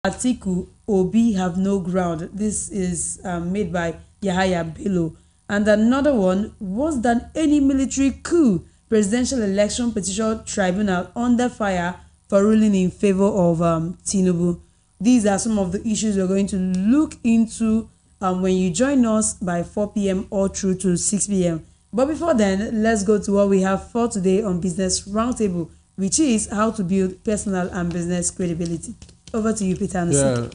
Atiku Obi have no ground. This is made by Yahaya Bello. And another one, worse than any military coup, presidential election petition tribunal under fire for ruling in favor of Tinubu. These are some of the issues we're going to look into when you join us by 4 p.m. or through to 6 p.m. But before then, let's go to what we have for today on Business Roundtable, which is how to build personal and business credibility. Over to you, Peter Anosike.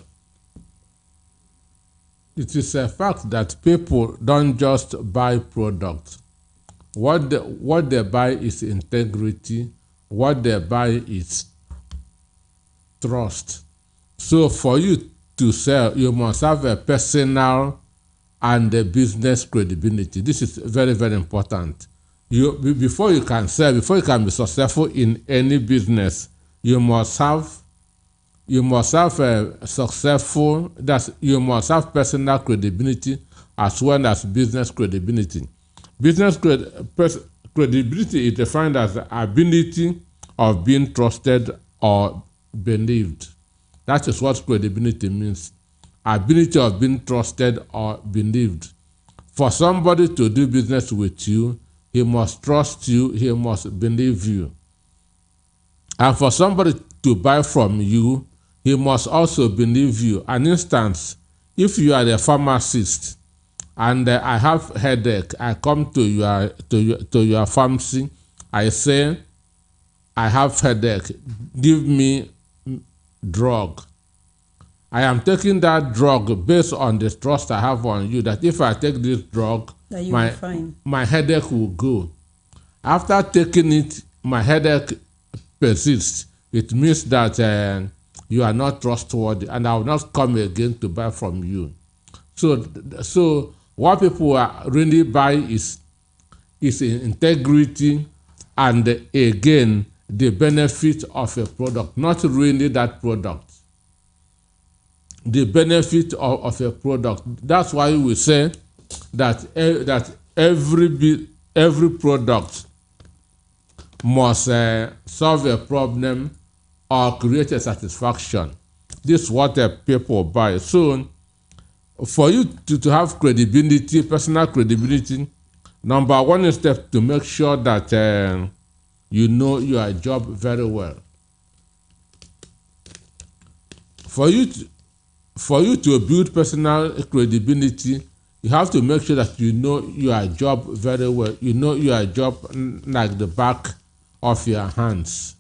Yeah, it is a fact that people don't just buy products. What they buy is integrity. What they buy is trust. So for you to sell, you must have a personal and a business credibility. This is very, very important. Before you can sell, before you can be successful in any business, you must have a successful, you must have personal credibility as well as business credibility. Business credibility is defined as the ability of being trusted or believed. That is what credibility means. Ability of being trusted or believed. For somebody to do business with you, he must trust you, he must believe you. And for somebody to buy from you, he must also believe you. An instance, if you are a pharmacist and I have headache, I come to your pharmacy, I say, I have headache, give me drug. I am taking that drug based on the trust I have on you, that if I take this drug, my headache will go. After taking it, my headache persists. It means that you are not trustworthy, and I will not come again to buy from you. So what people are really buy is integrity and again the benefit of a product, not really that product. The benefit of a product. That's why we say that every product must solve a problem or create a satisfaction. This is what people buy. So for you to have credibility, personal credibility, number one is to make sure that you know your job very well. For you to build personal credibility, you have to make sure that you know your job very well. You know your job like the back of your hands,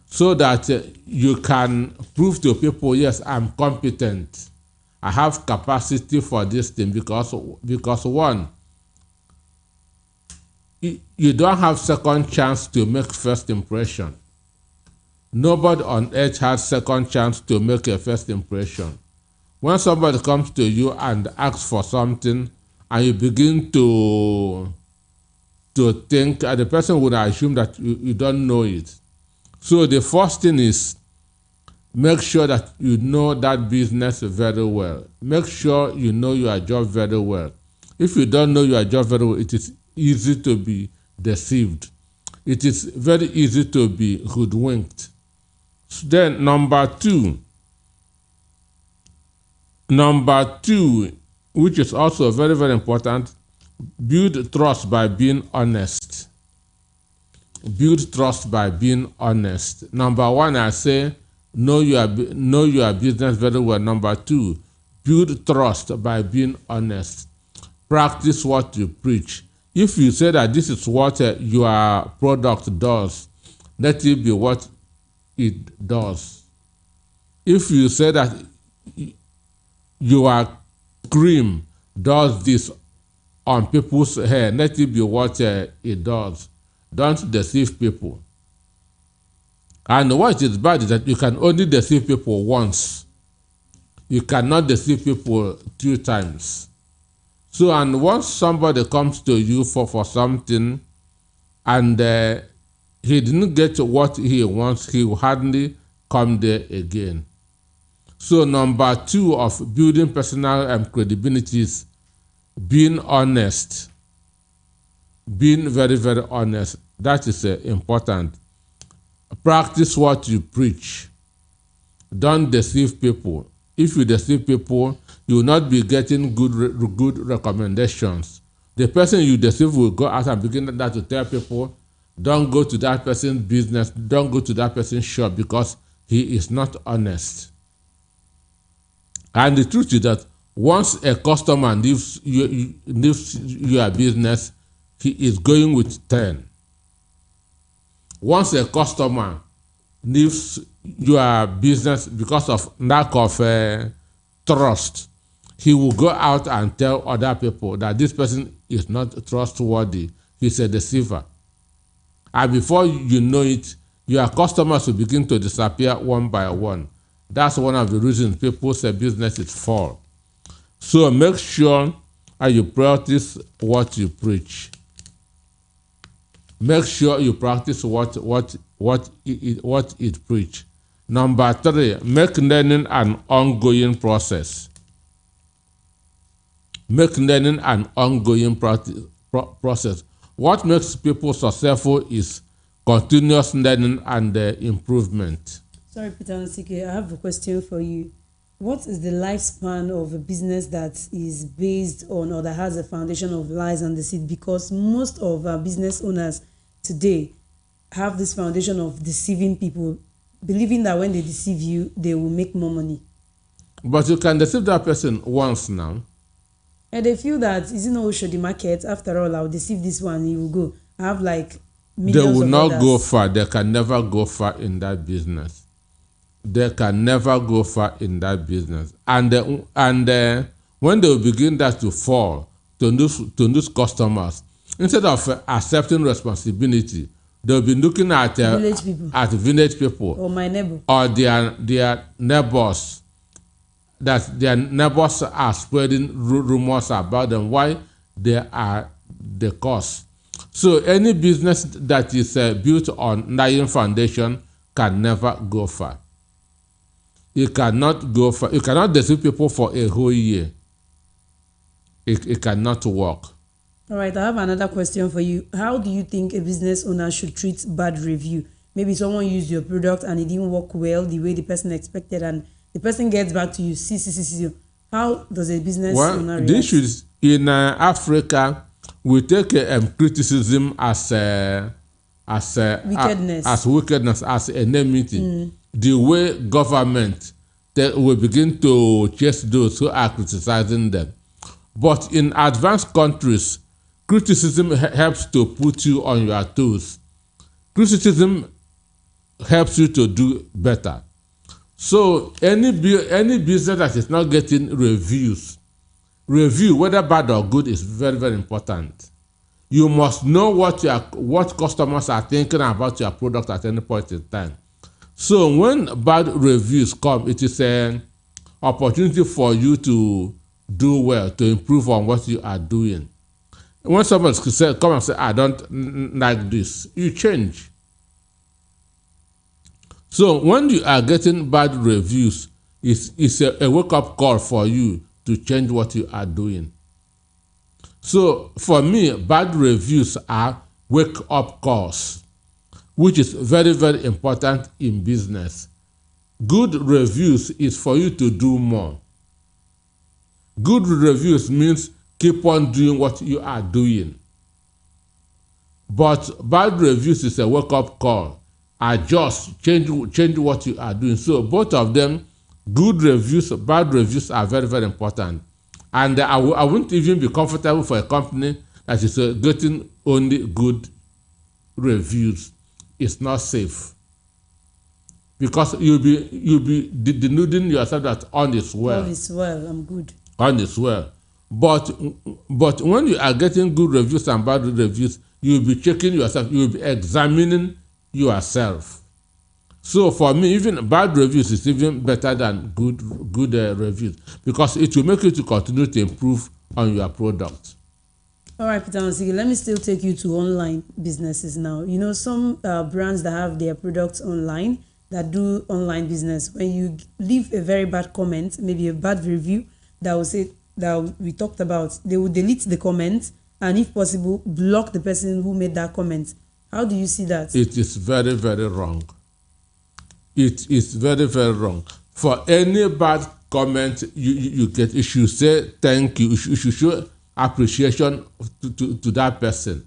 so that you can prove to people, yes, I'm competent. I have capacity for this thing because one, you don't have second chance to make first impression. Nobody on earth has second chance to make a first impression. When somebody comes to you and asks for something, and you begin to think, the person would assume that you don't know it. So the first thing is, make sure that you know that business very well. Make sure you know your job very well. If you don't know your job very well, it is easy to be deceived. It is very easy to be hoodwinked. Then number two, which is also very, very important, build trust by being honest. Build trust by being honest. Number one, I say, know your business very well. Number two, build trust by being honest. Practice what you preach. If you say that this is what your product does, let it be what it does. If you say that your cream does this on people's hair, let it be what it does. Don't deceive people. And what is bad is that you can only deceive people once. You cannot deceive people 2 times. So, and once somebody comes to you for something and he didn't get what he wants, he will hardly come there again. So number 2 of building personal credibility is being honest. Being very, very honest. That is important. Practice what you preach. Don't deceive people. If you deceive people, you will not be getting good recommendations. The person you deceive will go out and begin that to tell people, don't go to that person's business, don't go to that person's shop because he is not honest. And the truth is that once a customer leaves your business, he is going with 10. Once a customer leaves your business because of lack of trust, he will go out and tell other people that this person is not trustworthy. He's a deceiver. And before you know it, your customers will begin to disappear one by one. That's one of the reasons people's businesses fall. So make sure you practice what you preach. Make sure you practice what it preach. Number 3, make learning an ongoing process. Make learning an ongoing process. What makes people successful is continuous learning and improvement. Sorry, Peter Anosike, I have a question for you. What is the lifespan of a business that is based on or that has a foundation of lies and deceit? Because most of our business owners today have this foundation of deceiving people, believing that when they deceive you, they will make more money. But you can deceive that person once now. And they feel that, is it no show the market? After all, I'll deceive this one, he will go. I have like millions They will of not others. go far. They can never go far in that business. They can never go far in that business. And when they will begin that to fall, to lose customers, instead of accepting responsibility, they'll be looking at village people or my neighbor or their neighbors, that their neighbors are spreading rumors about them, why they are the cause. So any business that is built on lying foundation can never go far. You cannot go far. You cannot deceive people for a whole year. It cannot work. All right, I have another question for you. How do you think a business owner should treat bad review? Maybe someone used your product and it didn't work well the way the person expected, and the person gets back to you, see. How does a business owner react? This is in Africa. We take criticism as wickedness, as enmity. The way government will begin to chase those who are criticizing them. But in advanced countries, criticism helps to put you on your toes. Criticism helps you to do better. So any business that is not getting review, whether bad or good, is very, very important. You must know what customers are thinking about your product at any point in time. So when bad reviews come, it is an opportunity for you to do well, to improve on what you are doing. When someone come and say, I don't like this, you change. So when you are getting bad reviews, it's a wake-up call for you to change what you are doing. So for me, bad reviews are wake-up calls, which is very, very important in business. Good reviews is for you to do more. Good reviews means keep on doing what you are doing. But bad reviews is a wake-up call. Adjust, change what you are doing. So both of them, good reviews, bad reviews, are very, very important. And I wouldn't even be comfortable for a company that is getting only good reviews. It's not safe, because you'll be deluding yourself that all is well. All is well, I'm good. All is well. But when you are getting good reviews and bad reviews, you'll be checking yourself. You'll be examining yourself. So for me, even bad reviews is even better than good reviews, because it will make you to continue to improve on your product. All right, Peter Anosike, let me still take you to online businesses now. You know, some brands that have their products online, that do online business, when you leave a very bad comment, maybe a bad review that will say that we talked about, they will delete the comment and, if possible, block the person who made that comment. How do you see that? It is very, very wrong. It is very, very wrong. For any bad comment you get, you should say thank you. You should show appreciation to that person.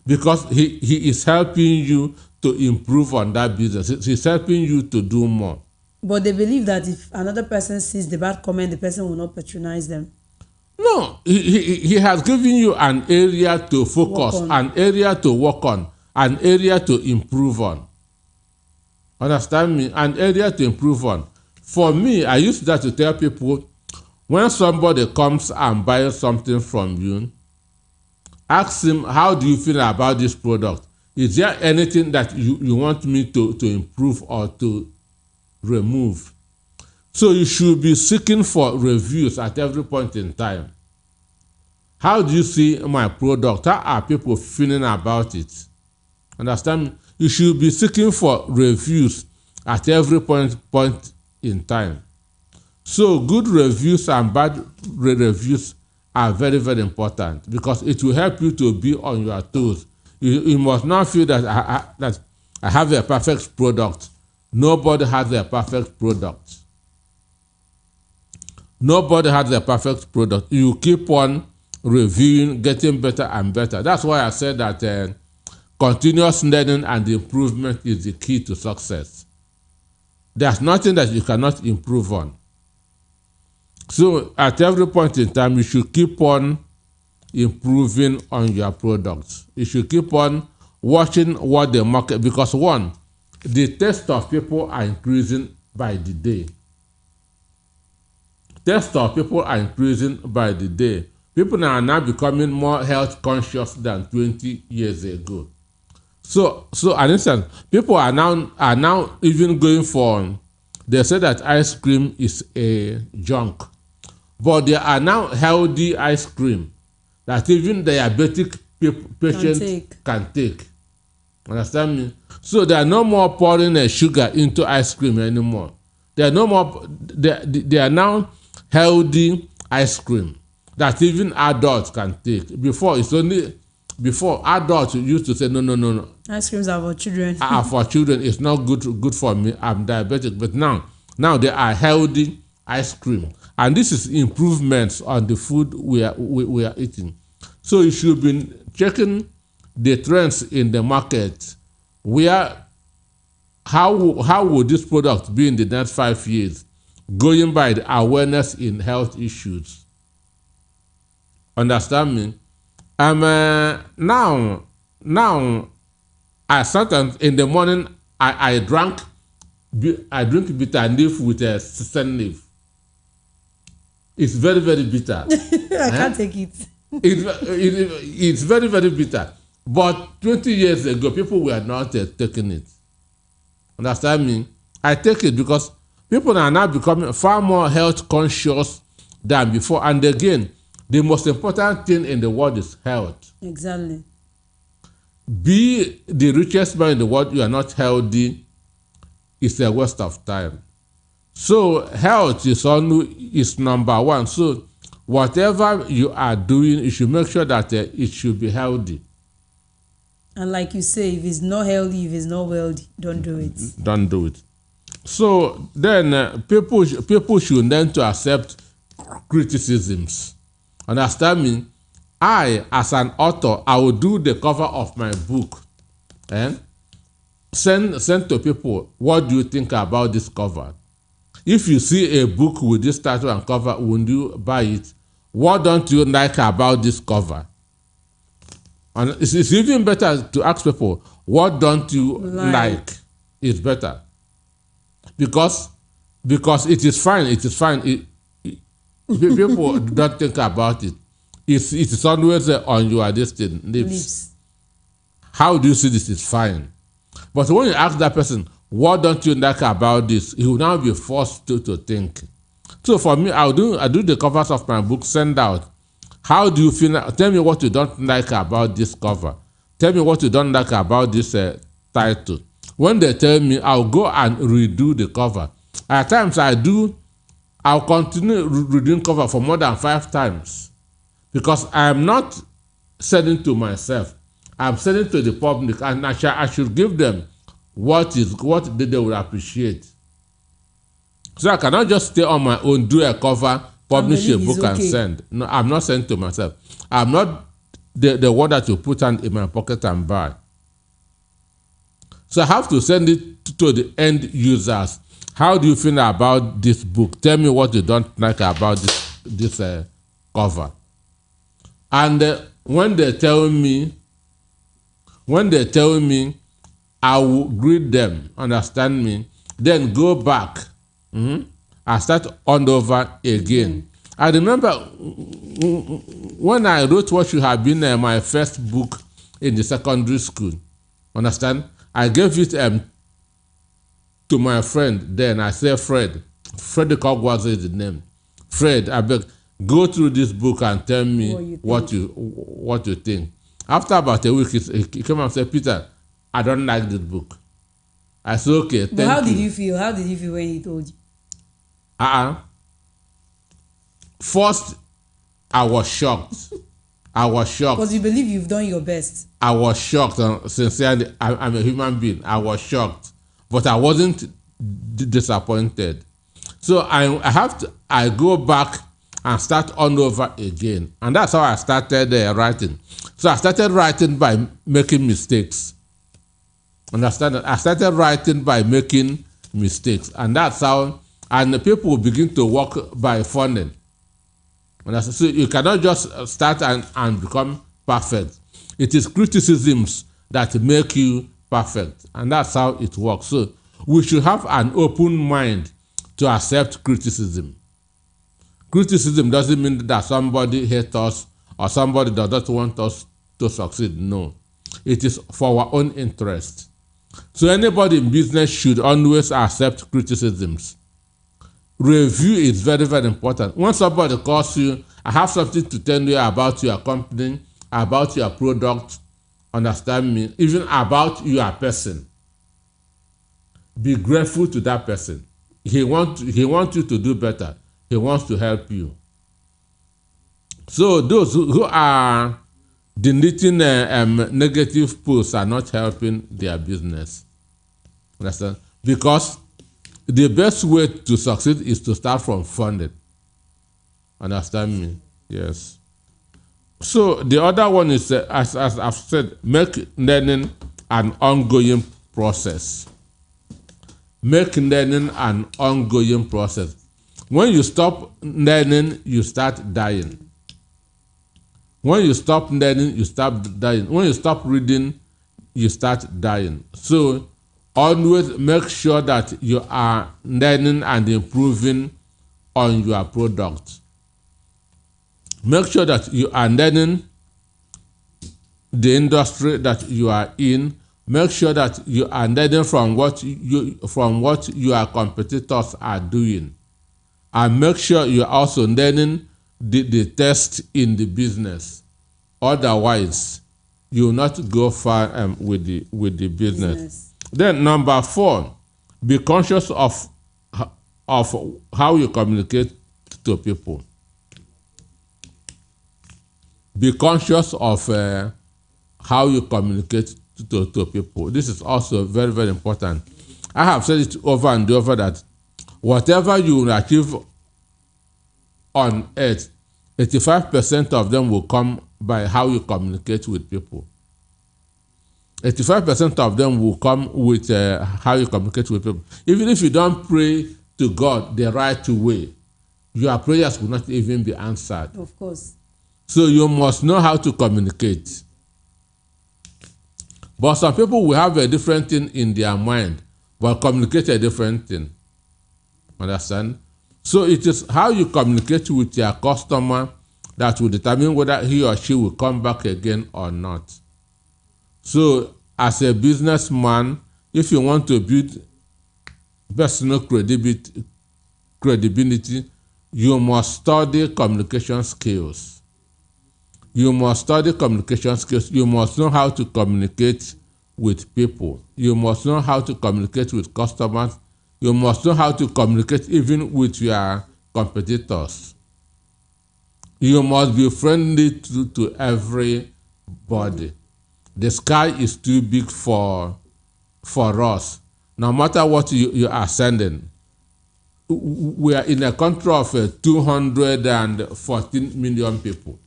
Because he is helping you to improve on that business. He's helping you to do more. But they believe that if another person sees the bad comment, the person will not patronize them. No, he has given you an area to focus, an area to work on, an area to improve on. Understand me? An area to improve on. For me, I used that to tell people, when somebody comes and buys something from you, ask him, how do you feel about this product? Is there anything that you want me to improve or to remove? So you should be seeking for reviews at every point in time. How do you see my product? How are people feeling about it? Understand me? You should be seeking for reviews at every point in time. So good reviews and bad reviews are very, very important, because it will help you to be on your toes. You must not feel that I have a perfect product. Nobody has a perfect product. Nobody has a perfect product. You keep on reviewing, getting better and better. That's why I said that continuous learning and improvement is the key to success. There's nothing that you cannot improve on. So at every point in time, you should keep on improving on your products. You should keep on watching what the market, because one, the taste of people are increasing by the day. Taste of people are increasing by the day. People are now becoming more health conscious than 20 years ago. So an instance, people are now even going for, they say that ice cream is a junk. But there are now healthy ice cream that even diabetic patients can take. Understand me? So they are no more pouring sugar into ice cream anymore. They are no more. They are now healthy ice cream that even adults can take. Before adults used to say no. Ice creams are for children. For children, it's not good for me. I'm diabetic. But now they are healthy ice cream. And this is improvements on the food we are eating. So you should be checking the trends in the market. How would this product be in the next 5 years? Going by the awareness in health issues. Understand me? Now I sometimes in the morning I drink bitter leaf with a sesame leaf. It's very, very bitter. I can't take it. It's very, very bitter. But 20 years ago, people were not taking it. Understand me? I take it because people are now becoming far more health conscious than before. And again, the most important thing in the world is health. Exactly. Be the richest man in the world, you are not healthy, it's a waste of time. So health is number one. So whatever you are doing, you should make sure that it should be healthy. And like you say, if it's not healthy, if it's not wealthy, don't do it. Don't do it. So then people should learn to accept criticisms. Understand me? I, as an author, I will do the cover of my book and send to people, what do you think about this cover? If you see a book with this title and cover, will you buy it? What don't you like about this cover? And it's even better to ask people, what don't you like? It's better. Because it is fine. People don't think about it. It is always on your lips. How do you see this? It's fine. But when you ask that person, what don't you like about this? He will now be forced to think. So for me, I do the covers of my book, send out. How do you feel? Tell me what you don't like about this cover. Tell me what you don't like about this title. When they tell me, I'll go and redo the cover. At times I'll continue redoing cover for more than 5 times. Because I am not selling to myself. I'm selling to the public, and I should give them what they will appreciate. So I cannot just stay on my own, do a cover, publish a book, and okay. send. No, I'm not sending to myself. I'm not the one that you put in my pocket and buy. So I have to send it to the end users. How do you feel about this book? Tell me what you don't like about this cover. And when they tell me, I will greet them, understand me, then go back. I start on over again. I remember when I wrote what should have been my first book in the secondary school. Understand? I gave it to my friend then. I said, Fred Kogwazo is the name. Fred, I beg, go through this book and tell me what you think. After about a week, he came and said, Peter, I don't like this book. I said, okay, thank you. But how did you feel? How did you feel when he told you? First, I was shocked. Because you believe you've done your best. I was shocked. Sincerely, I'm a human being. I was shocked. But I wasn't disappointed. So I go back and start on over again. And that's how I started writing. So I started writing by making mistakes. Understand that? I started writing by making mistakes. And that's how, and the people will begin to work by funnel. So you cannot just start and become perfect. It is criticisms that make you perfect. And that's how it works. So we should have an open mind to accept criticism. Criticism doesn't mean that somebody hates us or somebody does not want us to succeed. No. It is for our own interest. So anybody in business should always accept criticisms. Review is very, very important. When somebody calls you, I have something to tell you about your company, about your product, understand me, even about your person. Be grateful to that person. He wants you to do better. He wants to help you. So those who are deleting negative posts are not helping their business. Understand? Because the best way to succeed is to start from funding. Understand me? Yes. So the other one is, as I've said, make learning an ongoing process. Make learning an ongoing process. When you stop learning, you start dying. When you stop learning, you start dying. When you stop reading, you start dying. So always make sure that you are learning and improving on your product. Make sure that you are learning the industry that you are in. Make sure that you are learning from what your competitors are doing. And make sure you are also learning the test in the business. Otherwise, you will not go far with the business. Then number 4, be conscious of how you communicate to people. Be conscious of how you communicate to people. This is also very, very important. I have said it over and over that whatever you will achieve on earth, 85% of them will come by how you communicate with people. 85% of them will come with how you communicate with people. Even if you don't pray to God the right way, your prayers will not even be answered. Of course. So you must know how to communicate. But some people will have a different thing in their mind, but communicate a different thing. Understand? So it is how you communicate with your customer that will determine whether he or she will come back again or not. So as a businessman, if you want to build personal credibility, you must study communication skills. You must study communication skills. You must know how to communicate with people. You must know how to communicate with customers. You must know how to communicate even with your competitors. You must be friendly to everybody. The sky is too big for us. No matter what you are sending, we are in a country of 214 million people.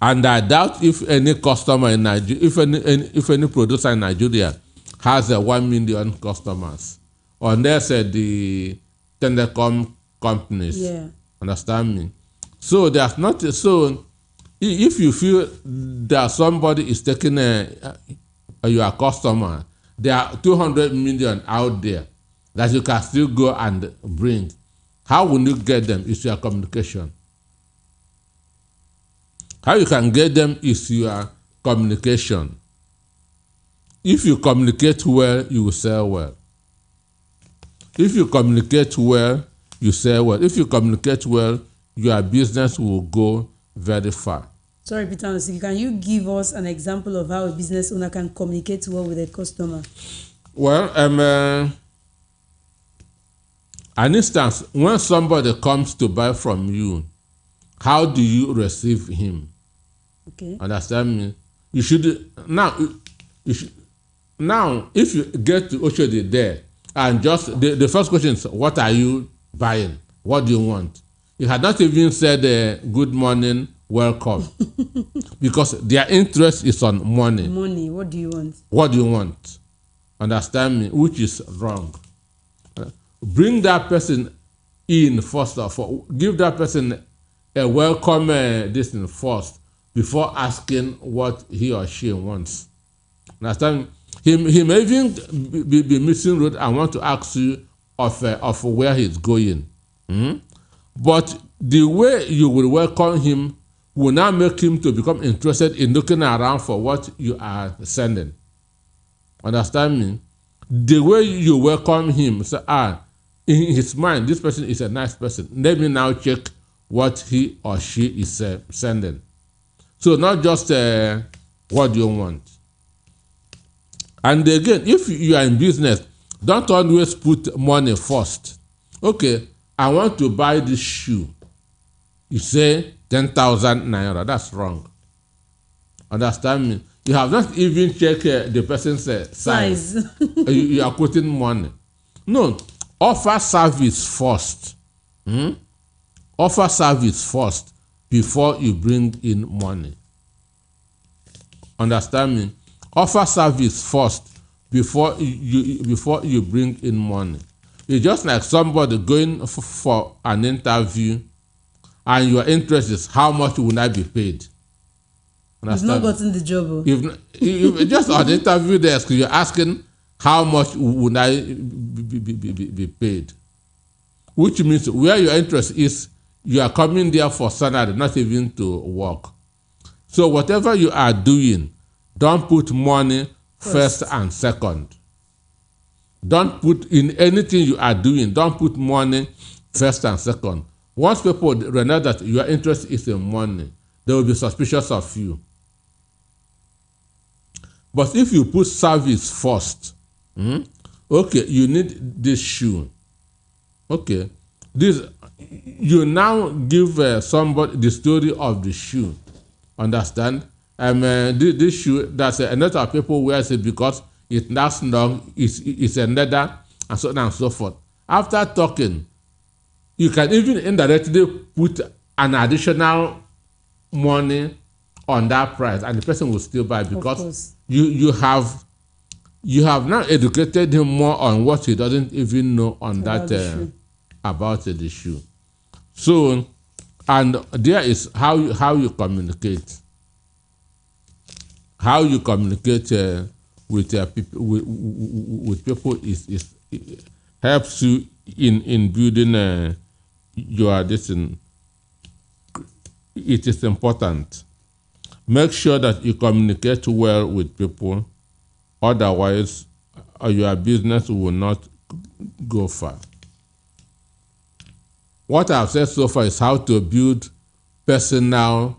And I doubt if any customer in Nigeria, if any producer in Nigeria has 1 million customers, unless the telecom companies. Yeah. Understand me? So there's not so. If you feel that somebody is taking your customer, there are 200 million out there that you can still go and bring. How will you get them? It's your communication. How you can get them is your communication. If you communicate well, you will sell well. If you communicate well, you sell well. If you communicate well, your business will go very far. Sorry, Peter Anosike, can you give us an example of how a business owner can communicate well with a customer? Well, an instance, when somebody comes to buy from you, how do you receive him? Okay. Understand me? You should now. Now, if you get to Oshodi there, and just the first question is, what are you buying? What do you want? You had not even said good morning, welcome, because their interest is on money. Money. What do you want? What do you want? Understand me? Which is wrong. Bring that person in first of all. Give that person a welcome this thing first before asking what he or she wants. Understand? He may even be missing road and want to ask you of where he's going. But the way you will welcome him will now make him to become interested in looking around for what you are sending. Understand me? The way you welcome him, say, in his mind, this person is a nice person. Let me now check what he or she is sending. So not just what you want. And again, if you are in business, don't always put money first. Okay, I want to buy this shoe. You say 10,000 naira. That's wrong. Understand me? You have not even checked the person's size. You are quoting money. No, offer service first. Offer service first before you bring in money. Understand me? Offer service first before you bring in money. It's just like somebody going for an interview, and your interest is how much will I be paid. Understand? You've not gotten the job. If just on the interview desk, you're asking how much would I be paid, which means where your interest is, you are coming there for salary, not even to work. So whatever you are doing, don't put money first and second. Don't put in anything you are doing, don't put money first and second. Once people realize that your interest is in money, they will be suspicious of you. But if you put service first, okay, you need this shoe. Okay, this you now give somebody the story of the shoe. Understand? This shoe, that's a lot of people wear it because it lasts long, it's a leather, and so on and so forth. After talking, you can even indirectly put an additional money on that price, and the person will still buy because you have now educated him more on what he doesn't even know on about the shoe. So, and there is how you communicate. How you communicate with people with people is helps you in building your destiny. It is important. Make sure that you communicate well with people, otherwise your business will not go far. What I've said so far is how to build personal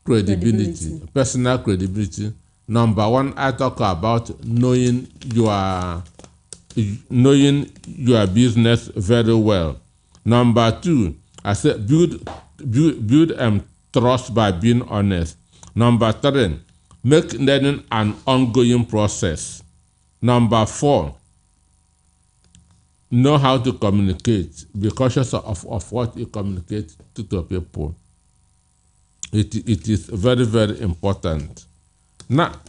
credibility. Personal credibility. Number one, I talk about knowing your business very well. Number two, I said build trust by being honest. Number three, make learning an ongoing process. Number four, know how to communicate. Be cautious of what you communicate to people. It is very, very important. Now,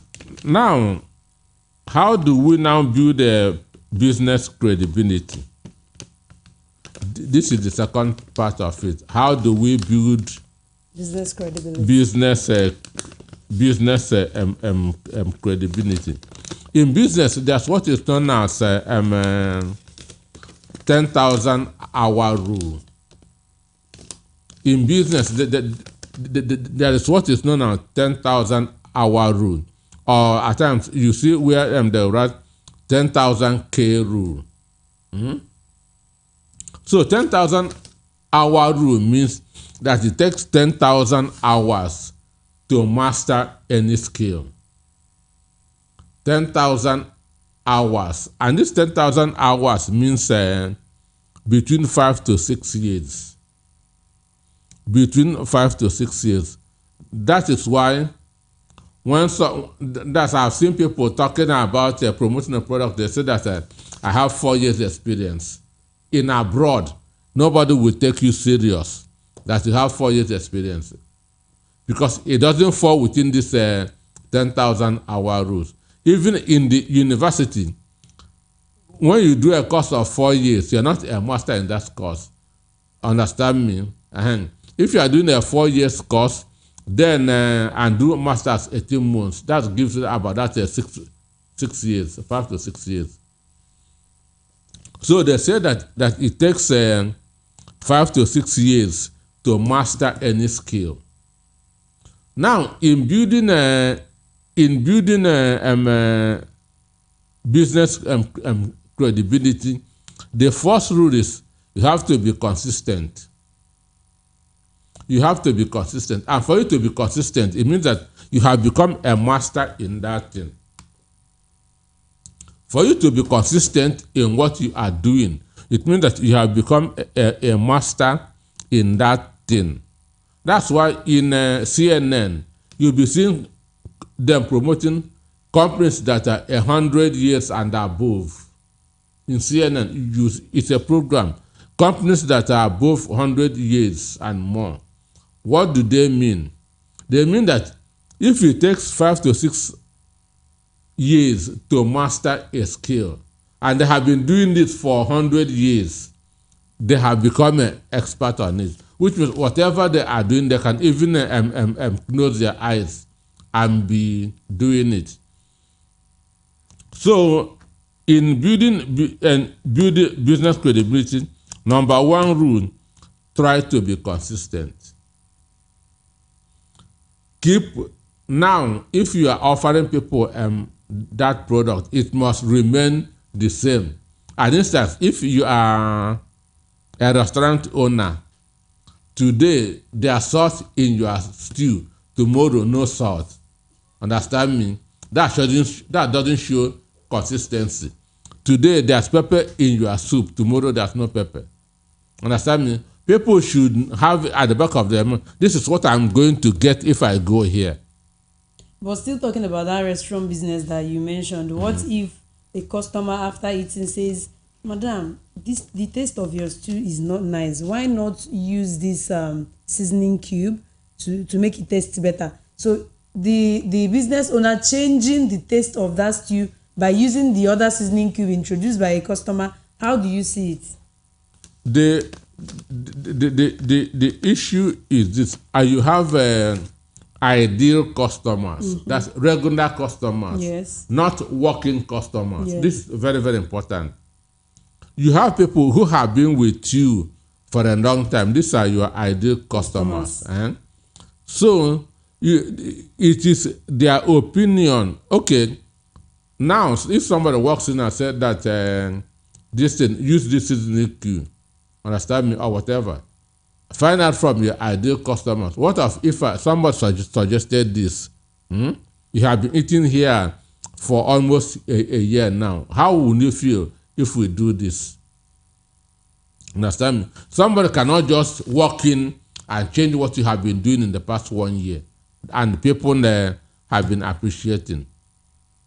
how do we now build a business credibility? This is the second part of it. How do we build business credibility? Business credibility. In business, there's what is known as 10,000 hour rule. In business, there is what is known as 10,000 hour rule, or at times you see where they write 10,000 K rule. So 10,000 hour rule means that it takes 10,000 hours to master any skill. 10,000 hours, and this 10,000 hours means between 5 to 6 years. Between 5 to 6 years. That is why I've seen people talking about promoting a product. They say that I have 4 years experience. In abroad, nobody will take you serious that you have 4 years experience, because it doesn't fall within this 10,000 hour rules. Even in the university, when you do a course of 4 years, you're not a master in that course. Understand me? If you are doing a 4 years course, then and do masters 18 months, that gives you about that 6 years, 5 to 6 years. So they say that it takes 5 to 6 years to master any skill. Now, in building business credibility, the first rule is you have to be consistent. You have to be consistent, and for you to be consistent, it means that you have become a master in that thing. For you to be consistent in what you are doing, it means that you have become a master in that thing. That's why in CNN, you'll be seeing them promoting companies that are 100 years and above. In CNN, it's a program. Companies that are above 100 years and more. What do they mean? They mean that if it takes 5 to 6 years to master a skill, and they have been doing this for 100 years, they have become an expert on it, which means whatever they are doing, they can even close their eyes and be doing it. So in building business credibility, number one rule, try to be consistent. Now, if you are offering people that product, it must remain the same. For instance, if you are a restaurant owner, today there's salt in your stew, tomorrow no salt. Understand me? That doesn't show consistency. Today there's pepper in your soup, tomorrow there's no pepper. Understand me? People should have at the back of their mind, this is what I'm going to get if I go here. But still talking about that restaurant business that you mentioned, what if a customer after eating says, "Madam, the taste of your stew is not nice. Why not use this seasoning cube to make it taste better?" So the business owner changing the taste of that stew by using the other seasoning cube introduced by a customer. How do you see it? The issue is this: you have ideal customers, that's regular customers, yes, not walking customers. Yes. This is very, very important. You have people who have been with you for a long time. These are your ideal customers. So it is their opinion. Okay, now if somebody walks in and said that this thing, use this seasoning cube, understand me, or whatever, find out from your ideal customers. What if somebody suggested this? You have been eating here for almost a year now. How will you feel if we do this? Understand me? Somebody cannot just walk in and change what you have been doing in the past 1 year, and people have been appreciating.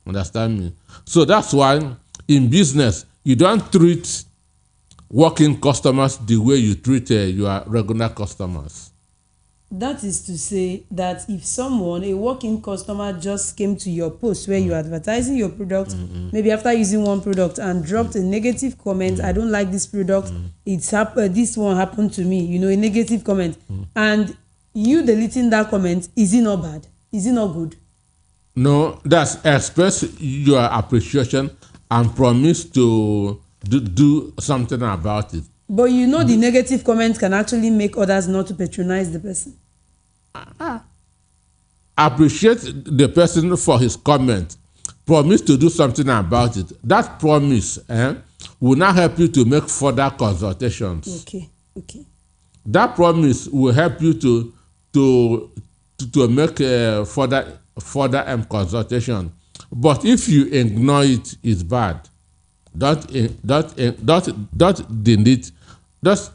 Understand me? So that's why in business, you don't treat walk-in customers the way you treat your regular customers. That is to say that if someone, a walk-in customer, just came to your post where you're advertising your product, maybe after using one product and dropped a negative comment, I don't like this product, this one happened to me, a negative comment, and you deleting that comment, is it not bad? Is it not good? No, that's express your appreciation and promise to do something about it. But the negative comments can actually make others not to patronize the person. Appreciate the person for his comment. Promise to do something about it. That promise will now help you to make further consultations. Okay. That promise will help you to make further consultation. But if you ignore it, it's bad. Don't delete. Just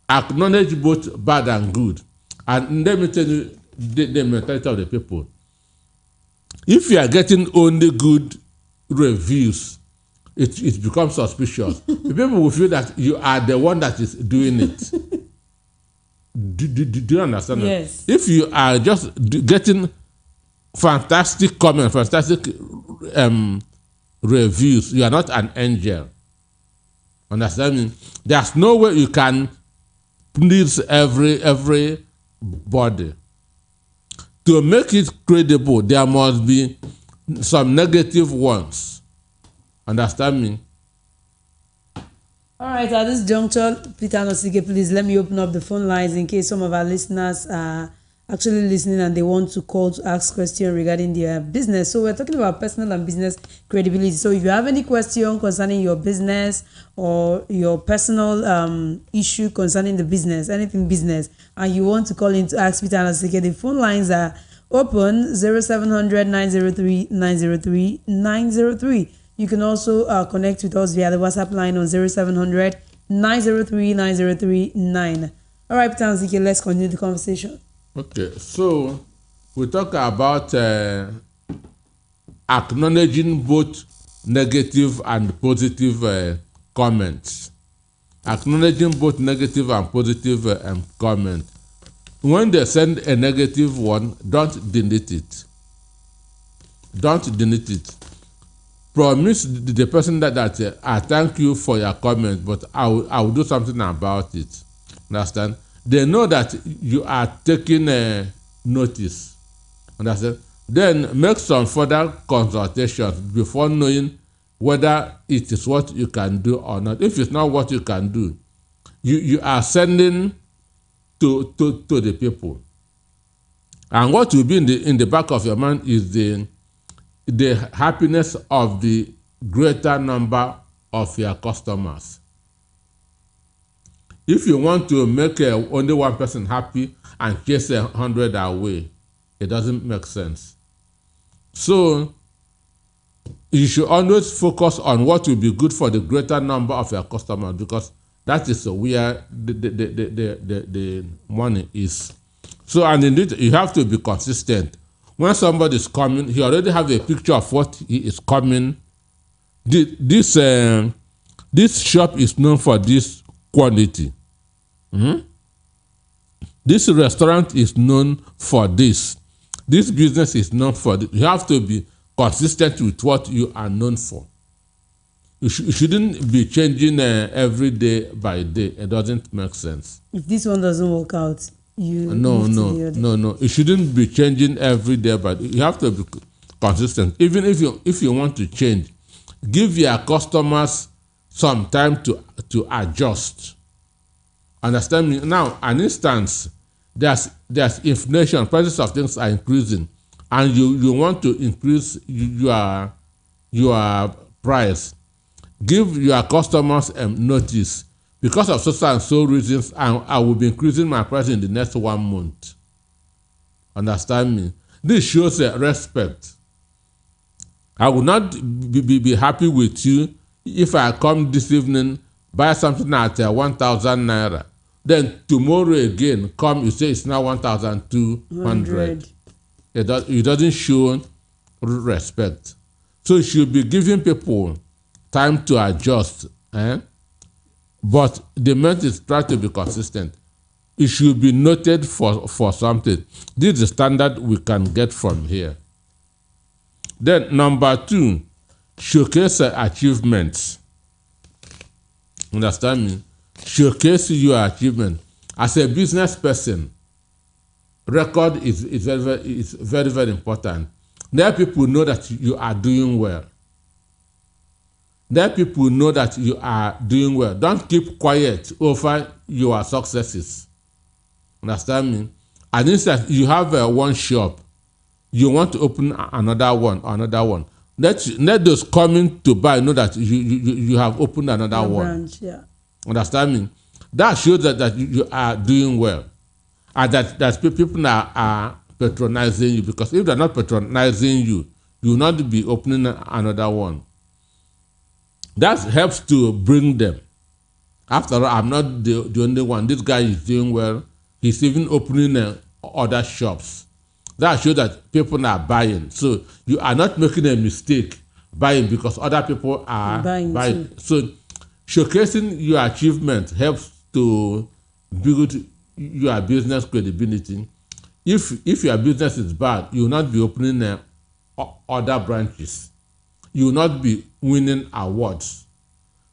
acknowledge both bad and good. And let me tell you the mentality of the people. If you are getting only good reviews, it becomes suspicious. The people will feel that you are the one that is doing it. Do you understand? Yes. If you are just getting fantastic comments, fantastic reviews, you are not an angel. Understand me? There's no way you can please everybody. To make it credible, there must be some negative ones. Understand me? All right, at this juncture, Peter Anosike, please let me open up the phone lines in case some of our listeners are actually listening and they want to call to ask questions regarding their business. So we're talking about personal and business credibility. So if you have any question concerning your business or your personal issue concerning the business, anything business, and you want to call in to ask Peter Anosike, the phone lines are open 0700 903 903 903. You can also connect with us via the WhatsApp line on 0700 903 903 9. All right, Peter Anosike, let's continue the conversation. Okay, so we talk about acknowledging both negative and positive comments. Acknowledging both negative and positive comments. When they send a negative one, don't delete it. Don't delete it. Promise the person that I thank you for your comment, but I will do something about it. Understand? They know that you are taking notice. Understand? Then make some further consultations before knowing whether it is what you can do or not. If it's not what you can do, you are sending to the people. And what will be in the back of your mind is the happiness of the greater number of your customers. If you want to make only one person happy and chase 100 away, it doesn't make sense. So you should always focus on what will be good for the greater number of your customers, because that is where the money is. So, and indeed, you have to be consistent. When somebody is coming, he already have a picture of what he is coming. This shop is known for this quality. This restaurant is known for this. This business is known for this. You have to be consistent with what you are known for. You shouldn't be changing every day by day. It doesn't make sense. If this one doesn't work out, No. You shouldn't be changing every day, but you have to be consistent. Even if you want to change, give your customers some time to adjust. Understand me? Now, an instance, there's inflation, prices of things are increasing, and you want to increase your price. Give your customers notice. Because of so and so reasons, I will be increasing my price in the next 1 month. Understand me? This shows respect. I will not be happy with you if I come this evening, buy something at 1,000 naira. Then tomorrow again, come, you say it's now 1,200. It doesn't show respect. So you should be giving people time to adjust. But the main is try to be consistent. It should be noted for something. This is the standard we can get from here. Then number 2, showcase achievements. Understand me? Showcase your achievement. As a business person, record is very, very important. Let people know that you are doing well. Let people know that you are doing well. Don't keep quiet over your successes. Understand me? And instead, you have one shop, you want to open another one. Let those coming to buy know that you have opened another one. Branch, yeah. Understand me? That shows that you are doing well, and that people are patronizing you. Because if they're not patronizing you, you will not be opening another one. That helps to bring them. After all, I'm not the only one. This guy is doing well. He's even opening other shops. That shows that people are buying. So you are not making a mistake buying because other people are buying. So showcasing your achievement helps to build your business credibility. If your business is bad, you will not be opening other branches. You will not be winning awards.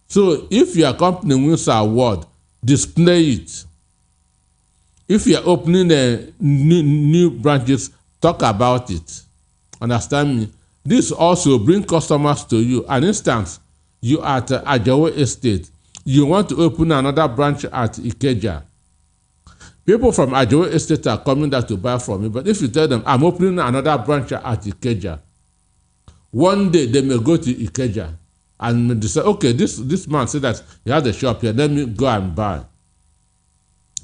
So if your company wins an award, display it. If you are opening new branches, talk about it. Understand me? This also brings customers to you. An instance, you at Ajewo Estate, you want to open another branch at Ikeja. People from Ajewo Estate are coming there to buy from you, but if you tell them, I'm opening another branch at Ikeja, one day they may go to Ikeja and they say, okay, this man said that he has a shop here, let me go and buy.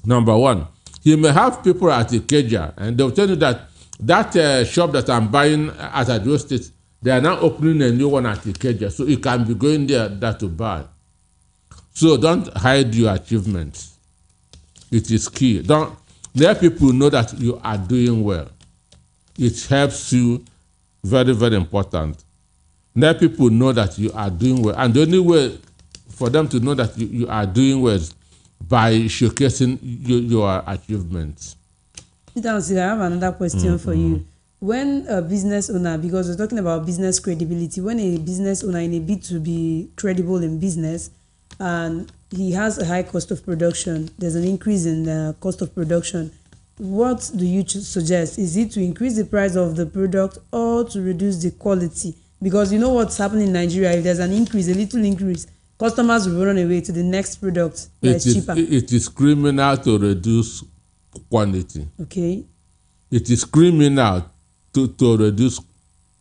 Number 1, he may have people at Ikeja and they'll tell you that shop that I'm buying at Ajewo Estate, they are now opening a new one at Ikeja, so you can be going there to buy. So don't hide your achievements. It is key. Don't let people know that you are doing well. It helps you. Very, very important. Let people know that you are doing well. And the only way for them to know that you are doing well is by showcasing your achievements. Anosike, I have another question for you. When a business owner, because we're talking about business credibility, when a business owner in a bid to be credible in business and he has a high cost of production, there's an increase in the cost of production, what do you suggest? Is it to increase the price of the product or to reduce the quality? Because you know what's happening in Nigeria, if there's an increase, a little increase, customers will run away to the next product that's cheaper. It is criminal to reduce quantity. Okay. It is criminal to reduce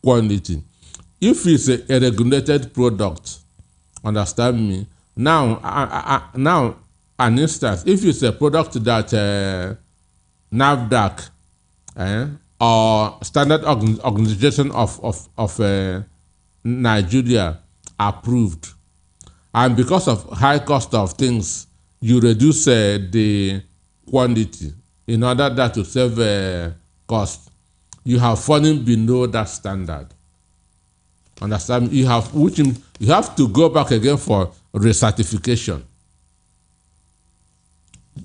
quantity. If it's a regulated product, understand me, now an instance, if it's a product that NAFDAC or Standard Organization of Nigeria approved, and because of high cost of things, you reduce the quantity in order that to save cost. You have fallen below that standard. Understand? You have to go back again for recertification.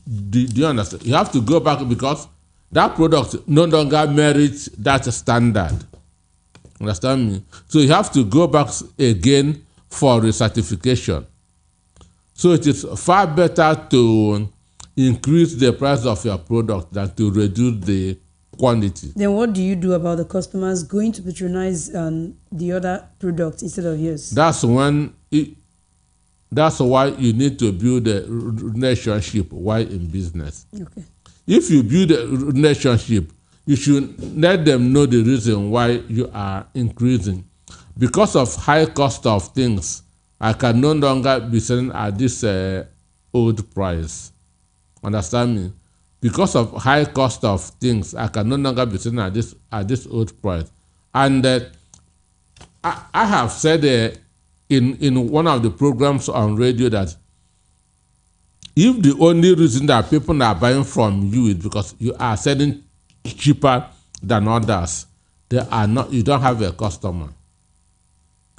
Do you understand? You have to go back because that product no longer merits that standard. Understand me? So you have to go back again for recertification. So it is far better to increase the price of your product than to reduce the quantity. Then what do you do about the customers going to patronize the other product instead of yours? That's why you need to build a relationship while in business. Okay. If you build a relationship, you should let them know the reason why you are increasing. Because of high cost of things, I can no longer be selling at this old price. Understand me? Because of high cost of things, I can no longer be selling at this old price. And I have said in one of the programs on radio that if the only reason that people are buying from you is because you are selling cheaper than others, you don't have a customer.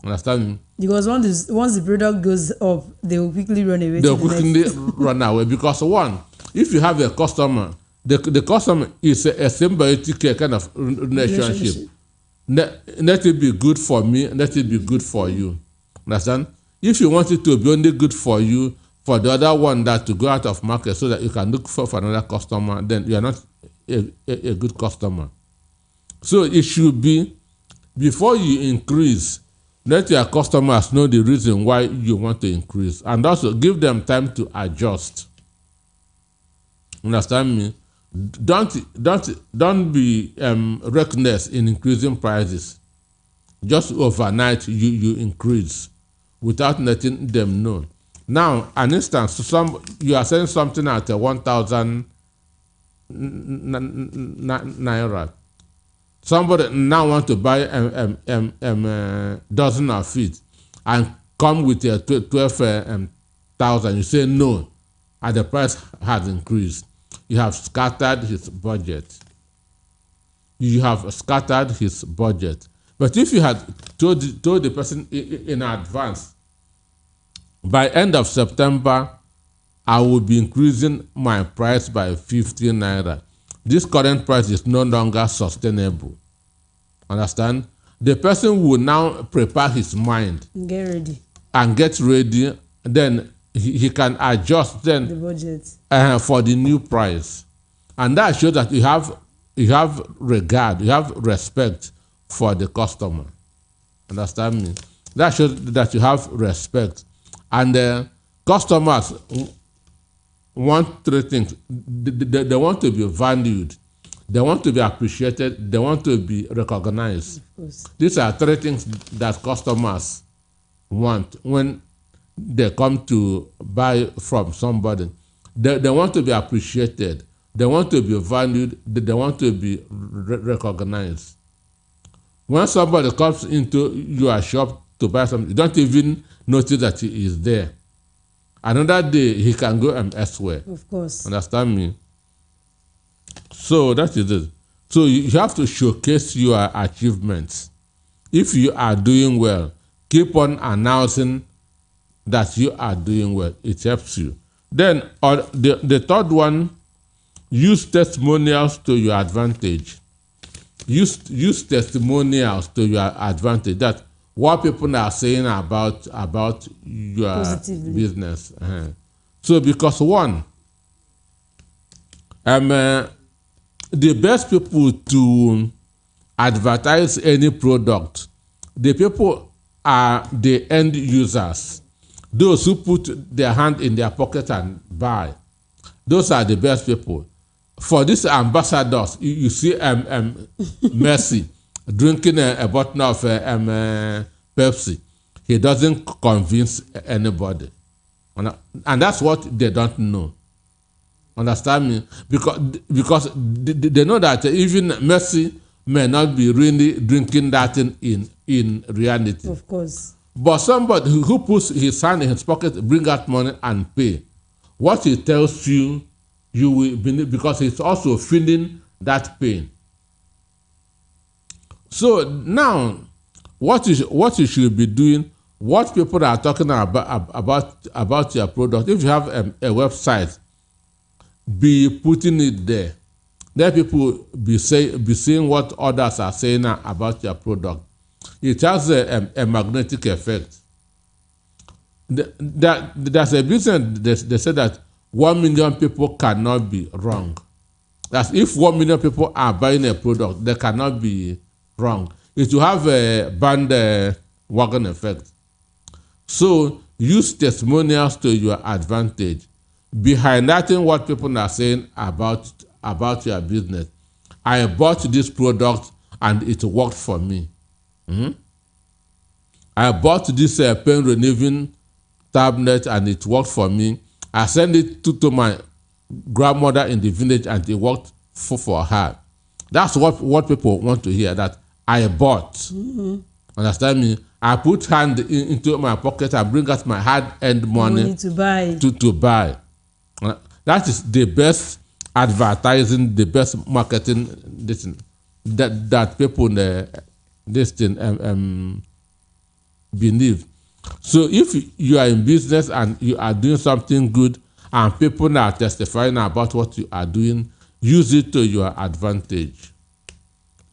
Understand me? Because once the product goes up, they will quickly run away. They'll quickly run away because one, if you have a customer, the customer is a symbiotic kind of relationship. Let it be good for me, let it be good for you. Understand? If you want it to be only good for you, for the other one that to go out of market so that you can look for another customer, then you are not a good customer. So it should be, before you increase, let your customers know the reason why you want to increase, and also give them time to adjust. Understand me? Don't be reckless in increasing prices. Just overnight you increase without letting them know. Now, an instance, you are selling something at 1,000 naira. Somebody now want to buy a dozen of it and come with a 12,000. You say no, and the price has increased. You have scattered his budget. You have scattered his budget. But if you had told the person in advance, by end of September, I will be increasing my price by 15 naira. This current price is no longer sustainable. Understand? The person will now prepare his mind. Get ready. Then he can adjust then the budget for the new price. And that shows that you have regard, you have respect for the customer. Understand me? That shows that you have respect. And customers want three things. They want to be valued, they want to be appreciated, they want to be recognized. Of course. These are three things that customers want when they come to buy from somebody. They want to be appreciated, they want to be valued, they want to be recognized. When somebody comes into your shop to buy something, you don't even notice that he is there. Another day, he can go elsewhere. Of course. Understand me? So that is it. So you have to showcase your achievements. If you are doing well, keep on announcing that you are doing well. It helps you. Then the third one, use testimonials to your advantage. Use testimonials to your advantage. That what people are saying about your positively business. So because one, the best people to advertise any product, the people are the end users. Those who put their hand in their pocket and buy, those are the best people. For these ambassadors, you see Messi drinking a bottle of Pepsi. He doesn't convince anybody. And that's what they don't know. Understand me? Because they know that even Messi may not be really drinking that in reality. Of course. But somebody who puts his hand in his pocket, bring out money and pay, what he tells you, you will believe, because he's also feeling that pain. So now, what you should be doing, what people are talking about your product. If you have a website, be putting it there. Let people be seeing what others are saying about your product. It has a magnetic effect. There's a business, they say that 1 million people cannot be wrong. That's if 1 million people are buying a product, they cannot be wrong. It will have a bandwagon effect. So use testimonials to your advantage. Be highlighting what people are saying about your business. I bought this product and it worked for me. I bought this pain relieving tablet and it worked for me. I sent it to my grandmother in the village and it worked for her. That's what people want to hear, that I bought. Understand me? I put hand into my pocket and bring out my hard-earned money to buy. To buy. That is the best advertising, the best marketing that people believe. So if you are in business and you are doing something good and people are testifying about what you are doing, use it to your advantage.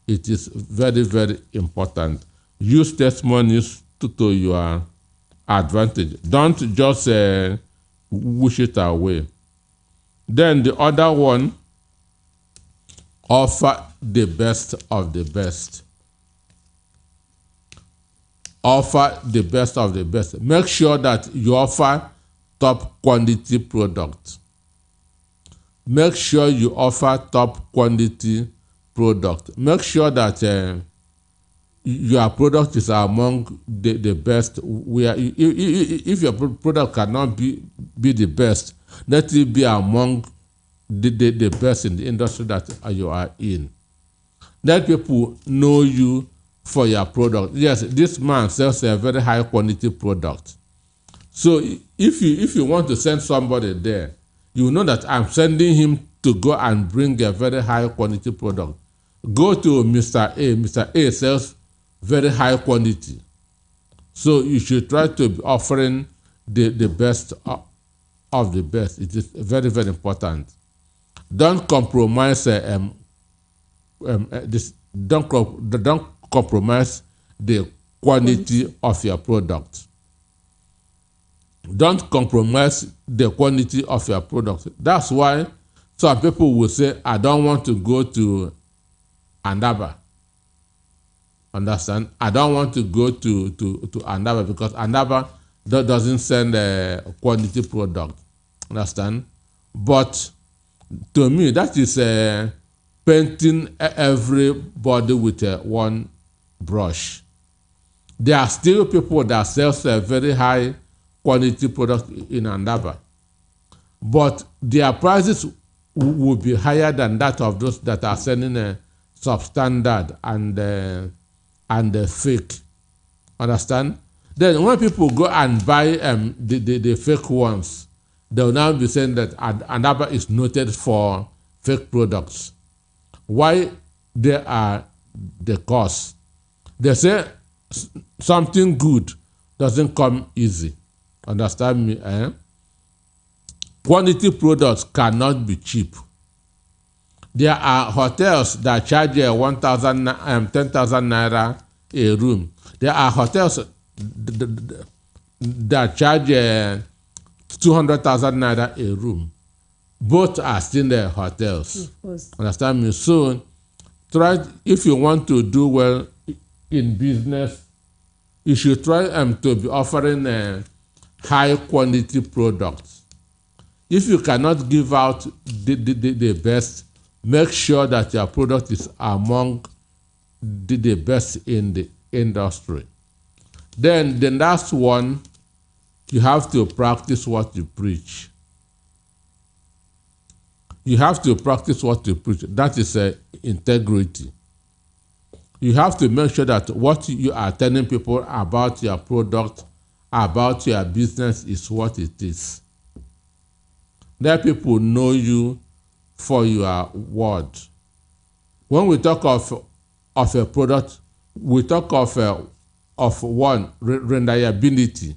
It is very, very important. Use testimonies to your advantage. Don't just wish it away. Then the other one, offer the best of the best. Offer the best of the best. Make sure that you offer top quality product. Make sure you offer top quality product. Make sure that your product is among the best. If your product cannot be the best, let it be among the best in the industry that you are in. Let people know you for your product. Yes, this man sells a very high quality product. So if you want to send somebody there, you know that I'm sending him to go and bring a very high quality product. Go to Mr. A. Mr. A sells very high quality. So you should try to be offering the best of the best. It is very, very important. Don't compromise don't compromise the quality of your product. Don't compromise the quality of your product. That's why some people will say, I don't want to go to Andaba. Understand? I don't want to go to Andaba because Andaba doesn't send a quality product. Understand? But to me, that is painting everybody with one brush. There are still people that sell a very high quality product in Andaba, but their prices will be higher than that of those that are selling a substandard and fake. Understand? Then when people go and buy the fake ones, they will now be saying that Andaba is noted for fake products. Why they are the cause? They say something good doesn't come easy. Understand me? Quality products cannot be cheap. There are hotels that charge 10,000 naira a room. There are hotels that charge 200,000 naira a room. Both are still the hotels. Of course. Understand me? So try, if you want to do well in business, you should try to be offering high quality products. If you cannot give out the best, make sure that your product is among the best in the industry. Then the last one, you have to practice what you preach. You have to practice what you preach. That is integrity. You have to make sure that what you are telling people about your product, about your business is what it is. Let people know you for your word. When we talk of a product, we talk of one, reliability,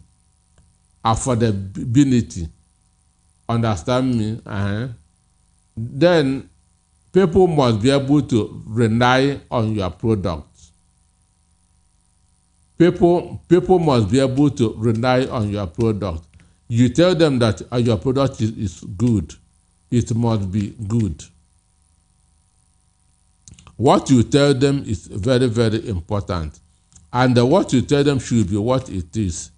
affordability. Understand me? Then people must be able to rely on your product. People must be able to rely on your product. You tell them that your product is good. It must be good. What you tell them is very, very important. And what you tell them should be what it is.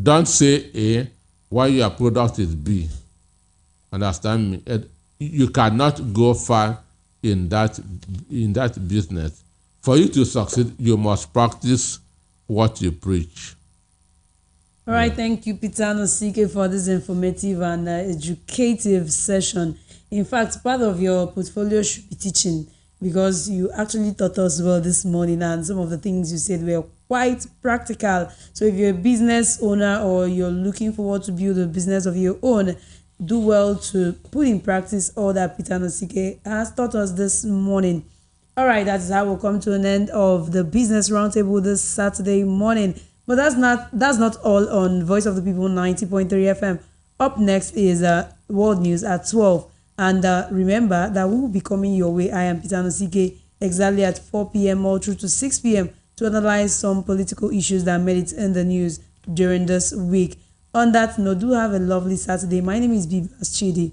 Don't say A while your product is B. Understand me? You cannot go far in that business. For you to succeed, you must practice what you preach. All right, thank you, Peter Anosike, for this informative and educative session. In fact, part of your portfolio should be teaching, because you actually taught us well this morning, and some of the things you said were quite practical. So if you're a business owner or you're looking forward to build a business of your own, do well to put in practice all that Peter Anosike has taught us this morning. All right, that is how we'll come to an end of the Business Roundtable this Saturday morning. But that's not all on Voice of the People 90.3 FM. Up next is World News at 12. And remember that we will be coming your way. I am Peter Anosike exactly at 4 p.m. all through to 6 p.m. to analyze some political issues that made it in the news during this week. On that note, do have a lovely Saturday. My name is Bibas Chidi.